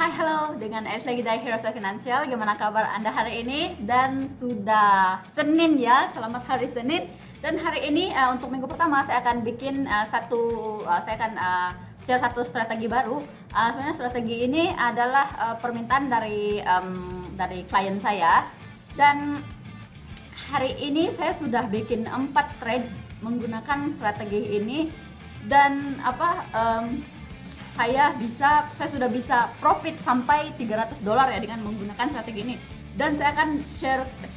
Hai, halo, dengan Ais lagi dari Heroes Financial. Gimana kabar Anda hari ini? Dan sudah Senin ya, selamat hari Senin. Dan hari ini untuk minggu pertama saya akan bikin saya akan share satu strategi baru. Sebenarnya strategi ini adalah permintaan dari klien saya. Dan hari ini saya sudah bikin 4 trade menggunakan strategi ini. Dan saya sudah bisa profit sampai $300 ya dengan menggunakan strategi ini. Dan saya akan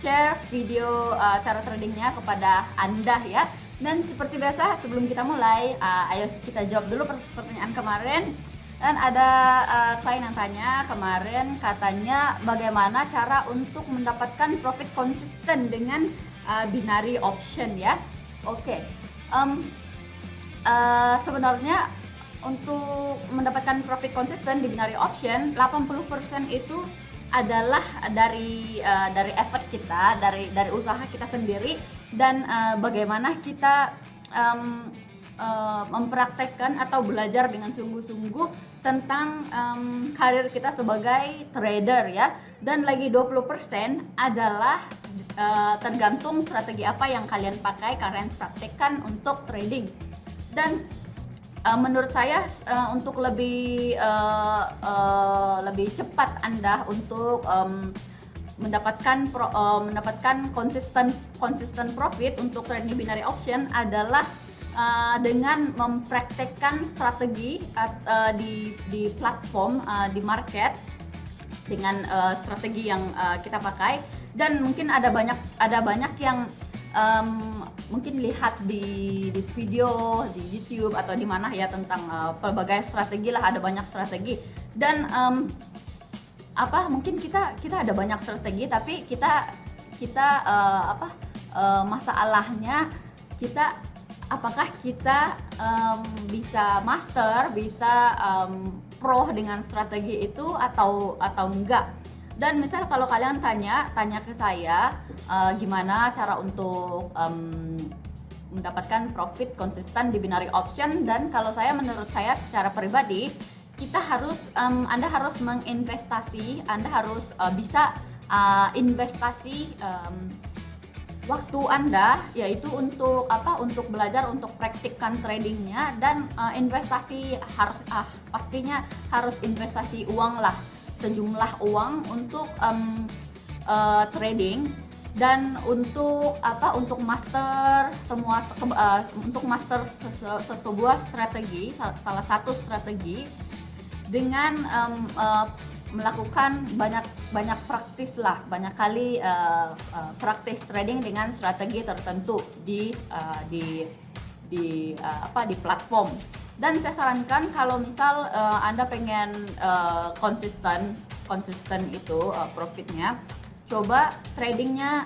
share video cara tradingnya kepada Anda ya. Dan seperti biasa sebelum kita mulai, ayo kita jawab dulu pertanyaan kemarin. Dan ada klien yang tanya kemarin, katanya bagaimana cara untuk mendapatkan profit konsisten dengan binary option ya. Oke. Sebenarnya untuk mendapatkan profit konsisten di binary option, 80% itu adalah dari effort kita, dari usaha kita sendiri, dan bagaimana kita mempraktekkan atau belajar dengan sungguh-sungguh tentang karir kita sebagai trader ya. Dan lagi 20% adalah tergantung strategi apa yang kalian pakai, kalian praktekkan untuk trading. Dan menurut saya untuk lebih cepat Anda untuk mendapatkan konsisten profit untuk trading binary option adalah dengan mempraktekkan strategi di platform di market dengan strategi yang kita pakai. Dan mungkin ada banyak yang mungkin lihat di video di YouTube atau di mana ya tentang pelbagai strategi lah, ada banyak strategi. Dan mungkin kita ada banyak strategi, tapi masalahnya apakah kita bisa master, bisa pro dengan strategi itu atau enggak. Dan misal kalau kalian tanya ke saya gimana cara untuk mendapatkan profit konsisten di binary option, dan menurut saya secara pribadi Anda harus menginvestasi, Anda harus bisa investasi waktu Anda, yaitu untuk belajar, untuk praktikkan tradingnya. Dan investasi pastinya harus investasi uang lah, sejumlah uang untuk trading. Dan untuk master sebuah strategi, salah satu strategi, dengan melakukan banyak praktis lah, banyak kali praktis trading dengan strategi tertentu di platform. Dan saya sarankan kalau misal Anda pengen konsisten itu profitnya, coba tradingnya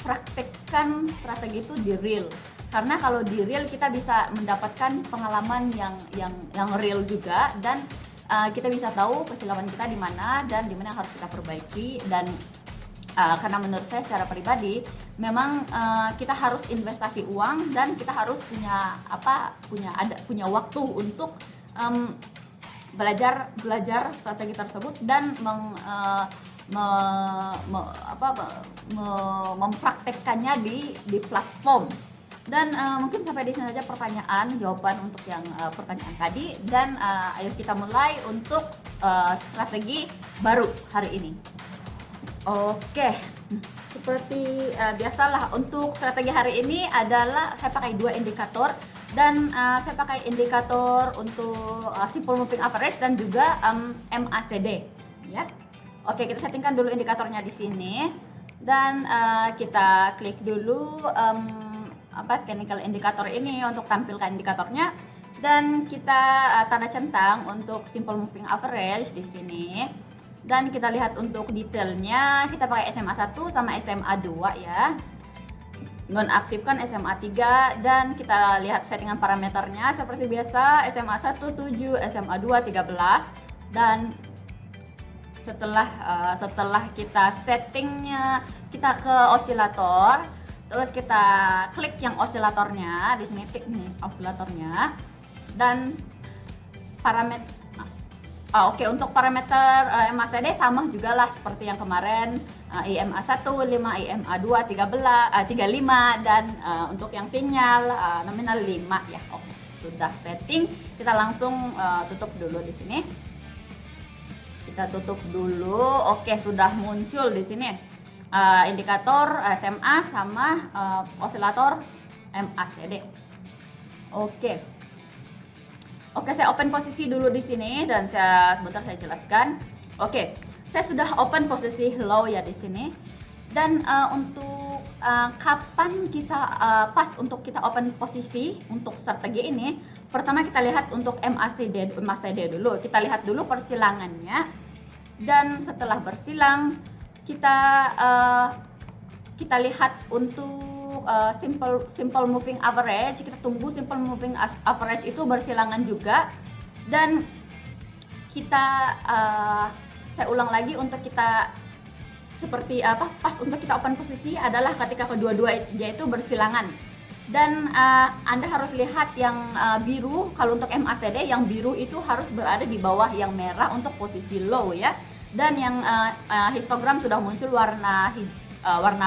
praktekkan strategi itu di real. Karena kalau di real kita bisa mendapatkan pengalaman yang real juga, dan kita bisa tahu kesilapan kita di mana dan di mana yang harus kita perbaiki. Dan karena menurut saya secara pribadi memang kita harus investasi uang, dan kita harus punya waktu untuk belajar strategi tersebut dan mempraktekkannya di platform. Dan mungkin sampai di sini saja jawaban untuk yang pertanyaan tadi. Dan ayo kita mulai untuk strategi baru hari ini. Oke, seperti biasalah untuk strategi hari ini adalah saya pakai 2 indikator. Dan saya pakai indikator untuk simple moving average dan juga MACD ya. Oke, kita settingkan dulu indikatornya di sini, dan kita klik dulu technical indikator ini untuk tampilkan indikatornya. Dan kita tanda centang untuk simple moving average di sini. Dan kita lihat untuk detailnya, kita pakai SMA 1 sama SMA 2 ya. Nonaktifkan SMA 3, dan kita lihat settingan parameternya seperti biasa, SMA 1 7, SMA 2 13. Dan setelah kita settingnya, kita ke osilator, terus kita klik yang osilatornya di sini, tik nih osilatornya. Dan parameter Oke, untuk parameter MACD sama juga lah seperti yang kemarin, IMA 1, 5, IMA 2, 35, dan untuk yang sinyal nominal 5 ya. Oke, sudah setting. Kita langsung tutup dulu di sini. Kita tutup dulu. Oke, sudah muncul di sini indikator SMA sama osilator MACD. Oke, saya open posisi dulu di sini dan sebentar saya jelaskan. Oke, saya sudah open posisi low ya di sini. Dan untuk kapan kita pas untuk kita open posisi untuk strategi ini, pertama kita lihat untuk MACD dulu. Kita lihat dulu persilangannya. Dan setelah bersilang kita lihat untuk simple moving average. Kita tunggu simple moving average itu bersilangan juga. Dan saya ulang lagi untuk kita seperti apa pas untuk kita open posisi adalah ketika kedua-duanya itu bersilangan. Dan Anda harus lihat yang biru. Kalau untuk MACD yang biru itu harus berada di bawah yang merah untuk posisi low ya. Dan yang histogram sudah muncul warna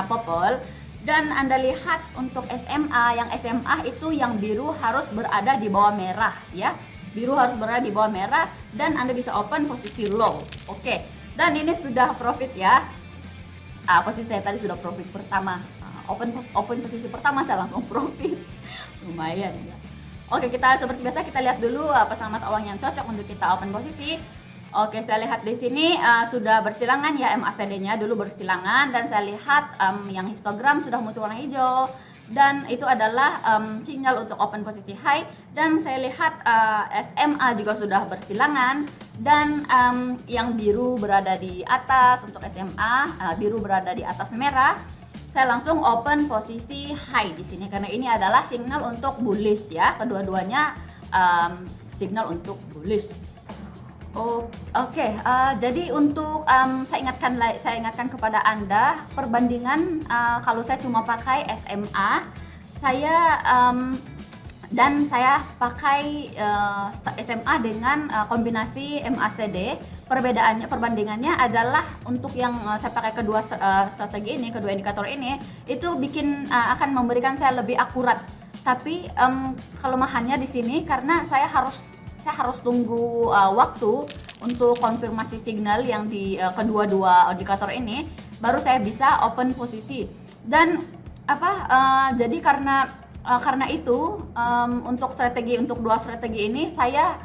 purple. Dan Anda lihat untuk SMA, yang SMA itu yang biru harus berada di bawah merah ya. Biru harus berada di bawah merah dan Anda bisa open posisi low. Oke. Dan ini sudah profit ya. Posisi saya tadi sudah profit pertama. Open posisi pertama saya langsung profit. Lumayan ya. Oke, kita seperti biasa kita lihat dulu pasangan mata uang yang cocok untuk kita open posisi. Oke, saya lihat di sini sudah bersilangan ya MACD-nya dulu bersilangan, dan saya lihat yang histogram sudah muncul warna hijau dan itu adalah sinyal untuk open posisi high. Dan saya lihat SMA juga sudah bersilangan dan yang biru berada di atas untuk SMA, biru berada di atas merah. Saya langsung open posisi high di sini karena ini adalah signal untuk bullish ya, kedua-duanya signal untuk bullish. Oke, jadi untuk saya ingatkan kepada Anda perbandingan kalau saya cuma pakai SMA, saya pakai SMA dengan kombinasi MACD. Perbandingannya adalah untuk yang saya pakai kedua strategi ini, kedua indikator ini, itu akan memberikan saya lebih akurat. Tapi kelemahannya di sini karena saya harus tunggu waktu untuk konfirmasi signal yang di kedua-dua indikator ini, baru saya bisa open posisi. Dan jadi karena itu untuk dua strategi ini saya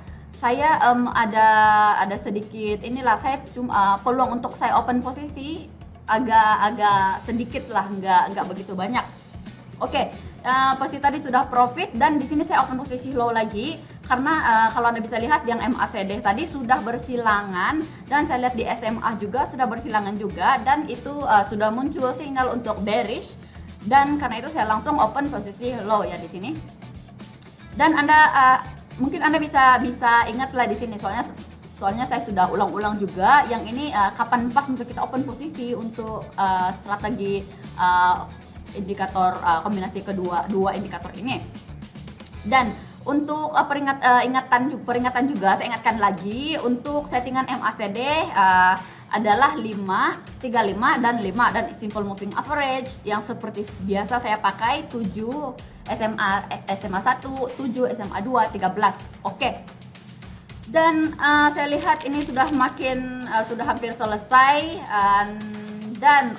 ada sedikit saya cuma peluang untuk saya open posisi agak sedikit lah, nggak begitu banyak. Oke, posisi tadi sudah profit dan di sini saya open posisi low lagi karena kalau Anda bisa lihat yang MACD tadi sudah bersilangan dan saya lihat di SMA juga sudah bersilangan juga dan itu sudah muncul sinyal untuk bearish, dan karena itu saya langsung open posisi low ya di sini. Dan mungkin Anda bisa ingat lah di sini soalnya saya sudah ulang-ulang juga yang ini kapan pas untuk kita open posisi untuk strategi indikator kombinasi dua indikator ini. Dan untuk peringatan juga saya ingatkan lagi untuk settingan MACD adalah 5, 35 dan 5, dan simple moving average yang seperti biasa saya pakai 7 SMA 1, 7 SMA 2, 13. Oke. Dan saya lihat ini sudah hampir selesai dan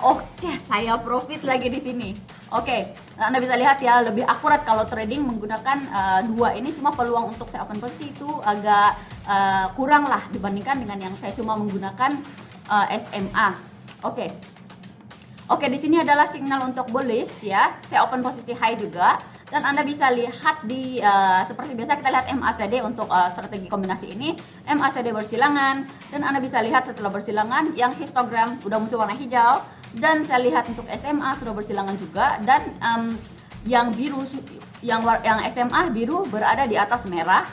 saya profit lagi di sini. Oke, Anda bisa lihat ya lebih akurat kalau trading menggunakan dua ini, cuma peluang untuk saya open posisi itu agak kurang lah dibandingkan dengan yang saya cuma menggunakan SMA. Oke, di sini adalah signal untuk bullish ya. Saya open posisi high juga. Dan Anda bisa lihat di seperti biasa kita lihat MACD untuk strategi kombinasi ini. MACD bersilangan dan Anda bisa lihat setelah bersilangan yang histogram sudah muncul warna hijau, dan saya lihat untuk SMA sudah bersilangan juga, dan yang SMA biru berada di atas merah,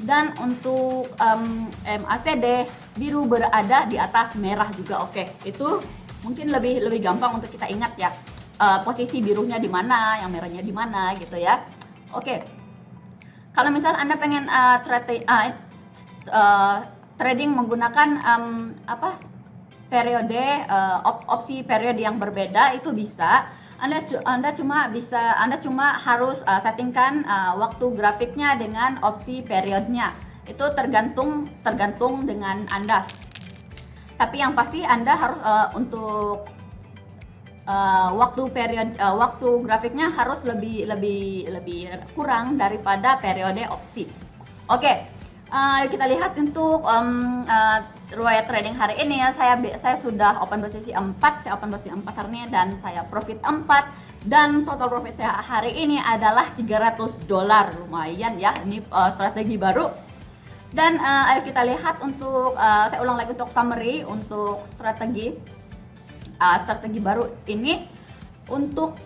dan untuk MACD biru berada di atas merah juga. Oke, itu mungkin lebih gampang untuk kita ingat ya. Posisi birunya di mana, yang merahnya di mana gitu ya. Oke. Kalau misal Anda pengen trading menggunakan periode opsi periode yang berbeda itu bisa. Anda cuma harus settingkan waktu grafiknya dengan opsi periodenya. Itu tergantung dengan Anda. Tapi yang pasti Anda harus untuk waktu grafiknya harus lebih kurang daripada periode opsi. Oke. Kita lihat untuk riwayat trading hari ini ya. Saya sudah open posisi 4, saya open posisi 4 hari ini dan saya profit 4, dan total profit saya hari ini adalah $300. Lumayan ya, ini strategi baru. Dan ayo kita lihat untuk saya ulang lagi untuk summary untuk strategi baru ini. Untuk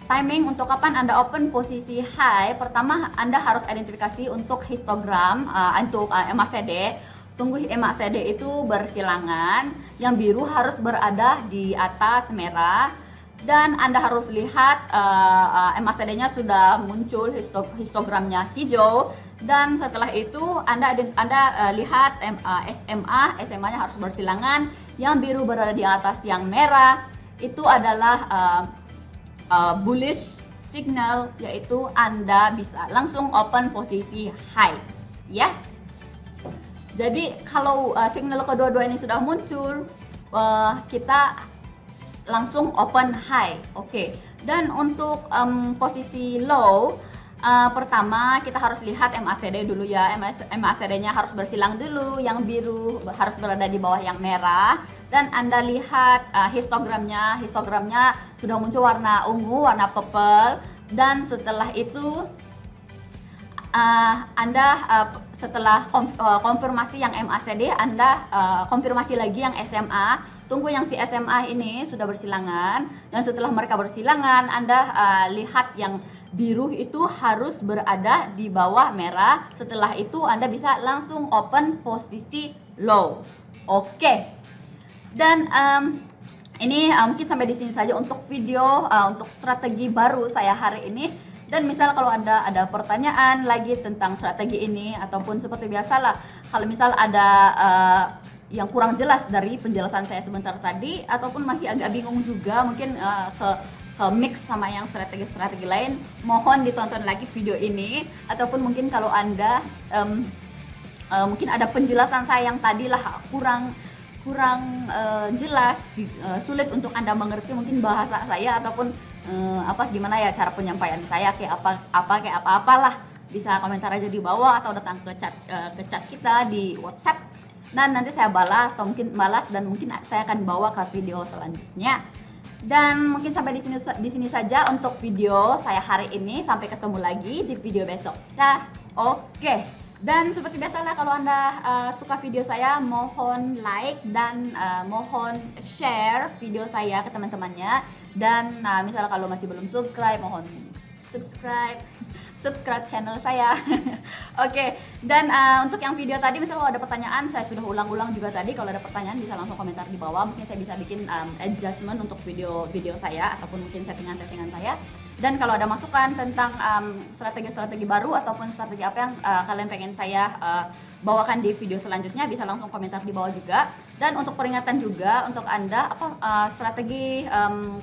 timing untuk kapan Anda open posisi high, pertama Anda harus identifikasi untuk histogram untuk MACD. Tunggu MACD itu bersilangan, yang biru harus berada di atas merah, dan Anda harus lihat MACD-nya sudah muncul histogramnya hijau, dan setelah itu Anda lihat SMA-nya harus bersilangan, yang biru berada di atas yang merah. Itu adalah bullish signal, yaitu Anda bisa langsung open posisi high ya. Jadi kalau signal kedua-dua ini sudah muncul, kita langsung open high. Oke. Dan untuk posisi low, pertama kita harus lihat MACD dulu ya. MACD-nya harus bersilang dulu, yang biru harus berada di bawah yang merah, dan Anda lihat histogramnya sudah muncul warna ungu, warna purple, dan setelah itu Anda setelah konfirmasi yang MACD, Anda konfirmasi lagi yang SMA. Tunggu yang si SMA ini sudah bersilangan, dan setelah mereka bersilangan, Anda lihat yang biru itu harus berada di bawah merah. Setelah itu Anda bisa langsung open posisi low. Oke. Dan ini mungkin sampai di sini saja untuk video untuk strategi baru saya hari ini. Dan misal kalau Anda ada pertanyaan lagi tentang strategi ini, ataupun seperti biasalah, kalau misal ada yang kurang jelas dari penjelasan saya sebentar tadi, ataupun masih agak bingung juga mungkin ke mix sama yang strategi-strategi lain, mohon ditonton lagi video ini. Ataupun mungkin kalau Anda mungkin ada penjelasan saya yang tadi lah kurang jelas, sulit untuk Anda mengerti mungkin bahasa saya, ataupun gimana ya cara penyampaian saya, kayak apa-apalah, bisa komentar aja di bawah atau datang ke chat kita di WhatsApp. Dan nanti saya balas, atau mungkin dan mungkin saya akan bawa ke video selanjutnya. Dan mungkin sampai di sini saja untuk video saya hari ini. Sampai ketemu lagi di video besok. Oke. Dan seperti biasalah, kalau Anda suka video saya, mohon like dan mohon share video saya ke teman-temannya. Dan misalnya kalau masih belum subscribe, mohon subscribe channel saya. Oke. Dan untuk yang video tadi, misalnya kalau ada pertanyaan, saya sudah ulang-ulang juga tadi. Kalau ada pertanyaan bisa langsung komentar di bawah. Mungkin saya bisa bikin adjustment untuk video saya, ataupun mungkin settingan saya. Dan kalau ada masukan tentang strategi-strategi baru ataupun strategi apa yang kalian pengen saya bawakan di video selanjutnya, bisa langsung komentar di bawah juga. Dan untuk peringatan juga untuk Anda,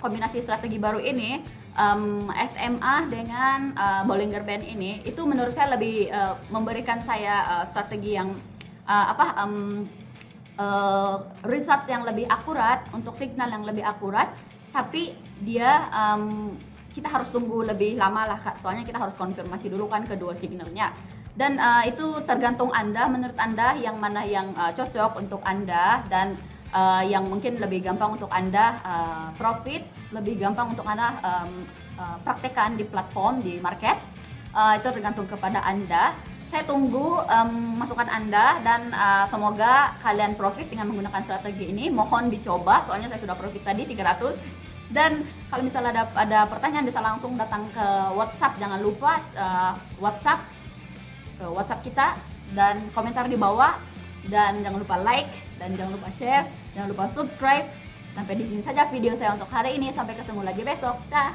kombinasi strategi baru ini, SMA dengan Bollinger Band ini, itu menurut saya lebih memberikan saya strategi yang result yang lebih akurat, untuk signal yang lebih akurat. Tapi dia kita harus tunggu lebih lama lah Kak, soalnya kita harus konfirmasi dulu kan kedua signalnya. Dan itu tergantung Anda, menurut Anda yang mana yang cocok untuk Anda, dan yang mungkin lebih gampang untuk Anda profit, lebih gampang untuk Anda praktekkan di platform, di market. Itu tergantung kepada Anda. Saya tunggu masukan Anda, dan semoga kalian profit dengan menggunakan strategi ini. Mohon dicoba, soalnya saya sudah profit tadi 300. Dan kalau misalnya ada pertanyaan, bisa langsung datang ke WhatsApp. Jangan lupa WhatsApp kita, dan komentar di bawah, dan jangan lupa like, dan jangan lupa share, jangan lupa subscribe. Sampai di sini saja video saya untuk hari ini. Sampai ketemu lagi besok. Dah.